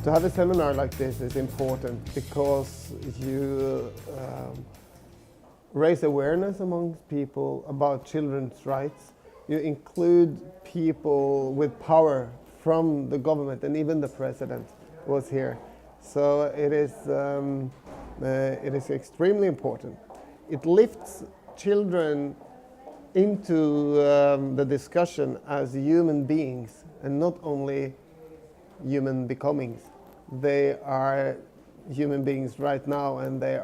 To have a seminar like this is important because you raise awareness among people about children's rights. You include people with power from the government, and even the president was here. So it is extremely important. It lifts children into the discussion as human beings and not only human becomings. They are human beings right now, and they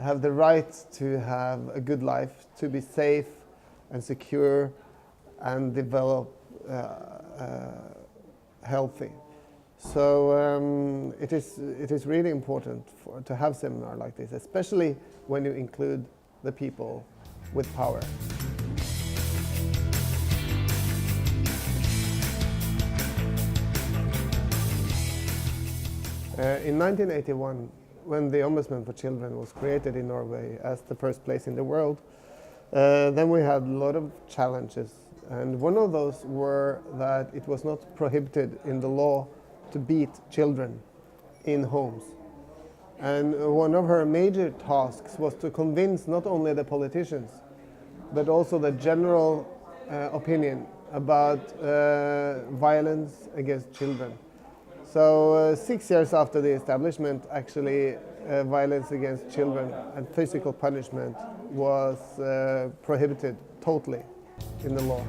have the right to have a good life, to be safe and secure and develop healthy. So it is really important to have seminar like this, especially when you include the people with power. In 1981, when the Ombudsman for Children was created in Norway as the first place in the world, then we had a lot of challenges. And one of those were that it was not prohibited in the law to beat children in homes. And one of her major tasks was to convince not only the politicians, but also the general opinion about violence against children. So 6 years after the establishment, actually violence against children and physical punishment was prohibited totally in the law.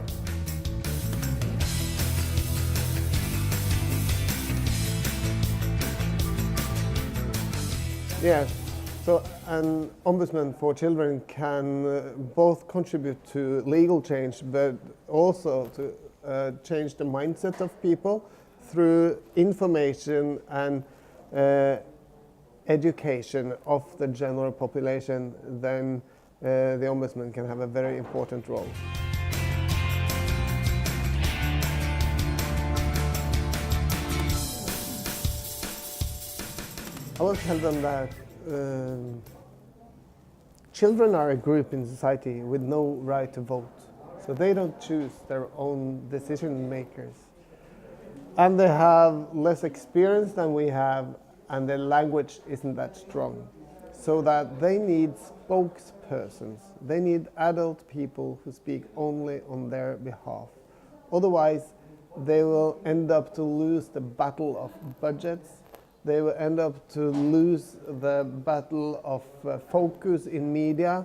Yes, so an ombudsman for children can both contribute to legal change, but also to change the mindset of people through information and education of the general population. Then the ombudsman can have a very important role. I will tell them that children are a group in society with no right to vote. So they don't choose their own decision makers. And they have less experience than we have, and their language isn't that strong. So that they need spokespersons. They need adult people who speak only on their behalf. Otherwise, they will end up to lose the battle of budgets. They will end up to lose the battle of focus in media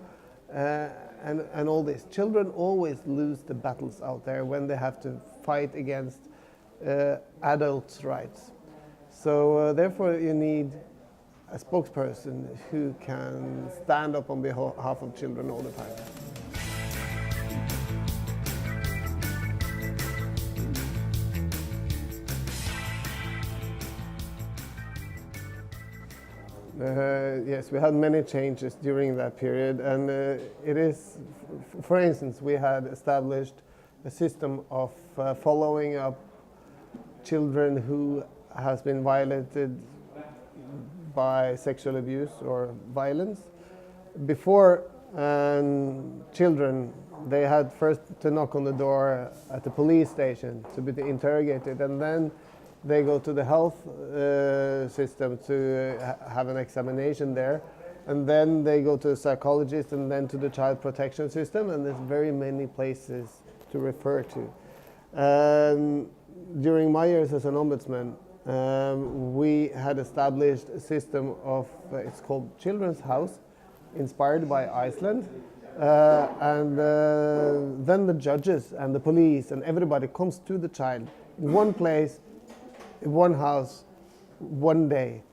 and all this. Children always lose the battles out there when they have to fight against adults' rights. So therefore you need a spokesperson who can stand up on behalf of children all the time. Yes, we had many changes during that period, and it is, for instance, we had established a system of following up children who has been violated by sexual abuse or violence. Before children, they had first to knock on the door at the police station to be interrogated, and then they go to the health system to have an examination there, and then they go to a psychologist, and then to the child protection system, and there's very many places to refer to. During my years as an ombudsman, we had established a system of, it's called Children's House, inspired by Iceland. Then the judges and the police and everybody comes to the child in one place, in one house, one day.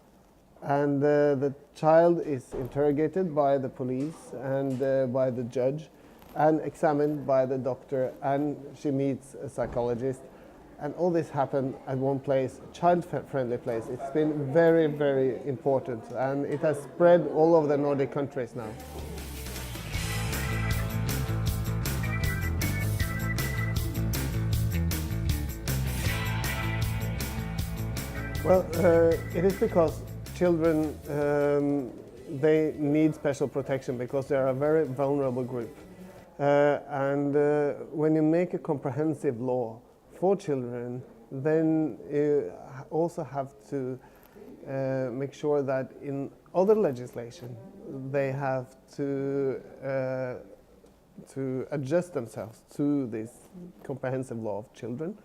And the child is interrogated by the police and by the judge and examined by the doctor, and she meets a psychologist. And all this happened at one place, child-friendly place. It's been very, very important, and it has spread all over the Nordic countries now. Well, it is because children, they need special protection because they are a very vulnerable group. And when you make a comprehensive law for children, then you also have to make sure that in other legislation they have to adjust themselves to this comprehensive law of children.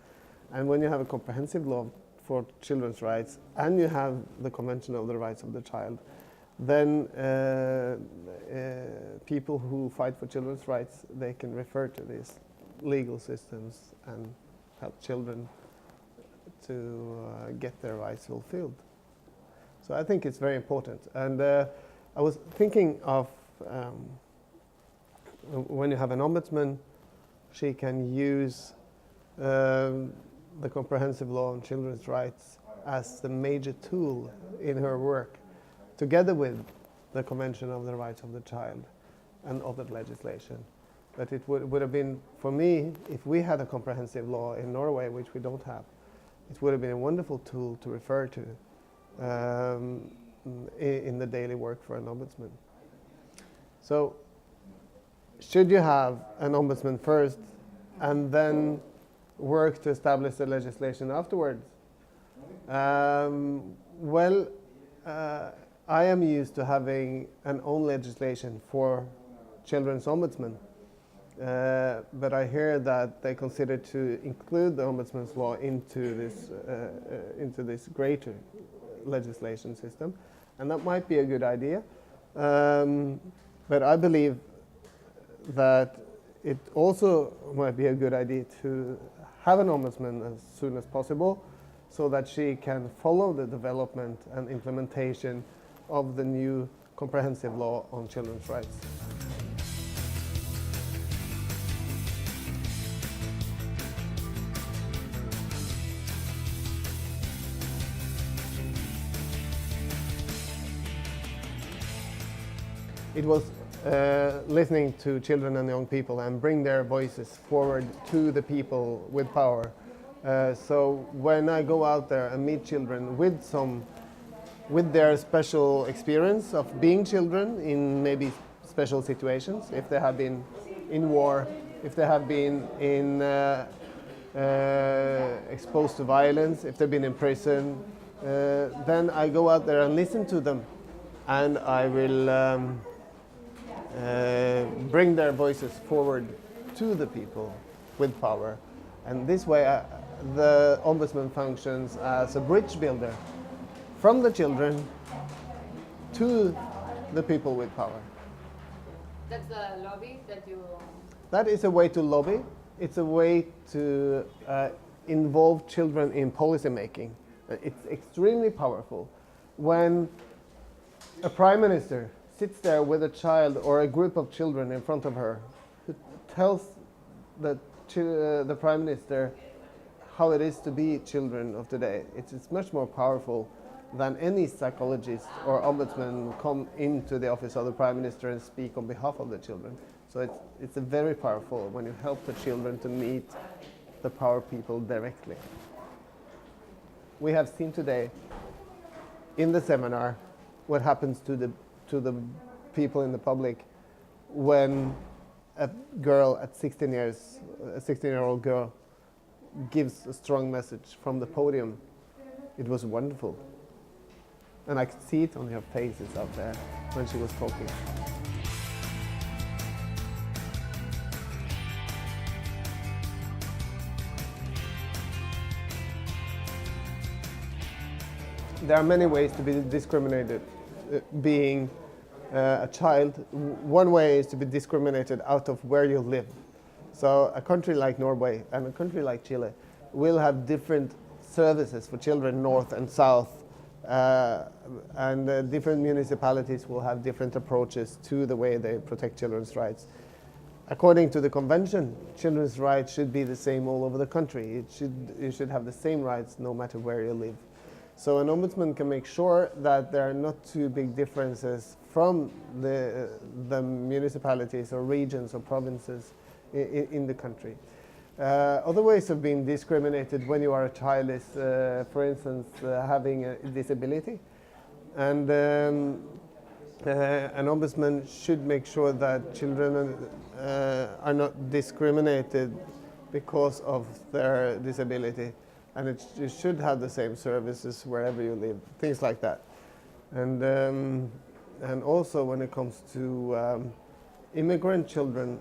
And when you have a comprehensive law for children's rights and you have the Convention of the Rights of the Child, then people who fight for children's rights, they can refer to these legal systems and help children to get their rights fulfilled. So I think it's very important. And I was thinking of when you have an ombudsman, she can use the comprehensive law on children's rights as the major tool in her work, together with the Convention of the Rights of the Child and other legislation. But it would have been, for me, if we had a comprehensive law in Norway, which we don't have, it would have been a wonderful tool to refer to in the daily work for an ombudsman. So, should you have an ombudsman first and then work to establish the legislation afterwards? Well, I am used to having an own legislation for children's ombudsman, but I hear that they consider to include the ombudsman's law into this greater legislation system, and that might be a good idea. But I believe that it also might be a good idea to have an ombudsman as soon as possible, so that she can follow the development and implementation of the new comprehensive law on children's rights. It was listening to children and young people and bring their voices forward to the people with power. So when I go out there and meet children with their special experience of being children in maybe special situations, if they have been in war, if they have been exposed to violence, if they've been in prison, then I go out there and listen to them, and I will bring their voices forward to the people with power. And this way the ombudsman functions as a bridge builder from the children to the people with power. That's the lobby that you... That is a way to lobby. It's a way to involve children in policy making. It's extremely powerful. When a prime minister sits there with a child or a group of children in front of her, who tells the prime minister how it is to be children of today, it's much more powerful than any psychologist or ombudsman come into the office of the prime minister and speak on behalf of the children. So it's a very powerful when you help the children to meet the power people directly. We have seen today in the seminar what happens to the people in the public when a girl at 16 years, a 16-year-old girl, gives a strong message from the podium. It was wonderful. And I could see it on her faces out there when she was talking. There are many ways to be discriminated being a child. One way is to be discriminated out of where you live. So a country like Norway and a country like Chile will have different services for children north and south, and different municipalities will have different approaches to the way they protect children's rights. According to the convention, children's rights should be the same all over the country. You should have the same rights no matter where you live. So an ombudsman can make sure that there are not too big differences from the municipalities or regions or provinces in the country. Other ways of being discriminated when you are a child is, for instance, having a disability. And an ombudsman should make sure that children are not discriminated because of their disability. and you should have the same services wherever you live, things like that. And also when it comes to immigrant children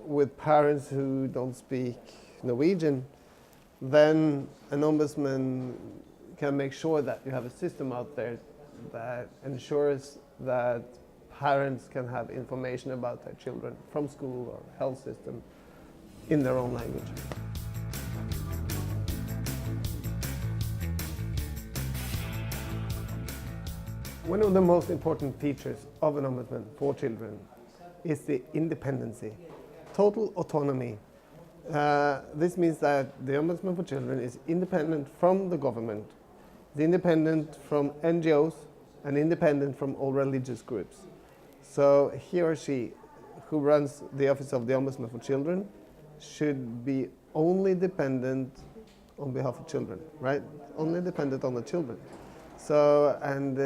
with parents who don't speak Norwegian, then an ombudsman can make sure that you have a system out there that ensures that parents can have information about their children from school or health system in their own language. One of the most important features of an ombudsman for children is the independency, total autonomy. This means that the ombudsman for children is independent from the government, is independent from NGOs, and independent from all religious groups. So he or she who runs the Office of the Ombudsman for Children should be only dependent on behalf of children, right? Only dependent on the children. So, and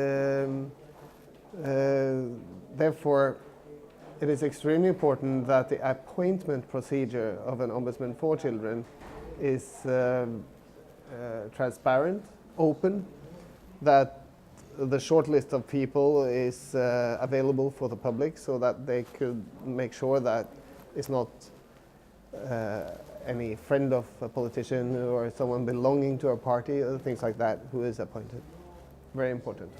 therefore, it is extremely important that the appointment procedure of an ombudsman for children is transparent, open, that the short list of people is available for the public so that they could make sure that it's not any friend of a politician or someone belonging to a party or things like that who is appointed. Very important.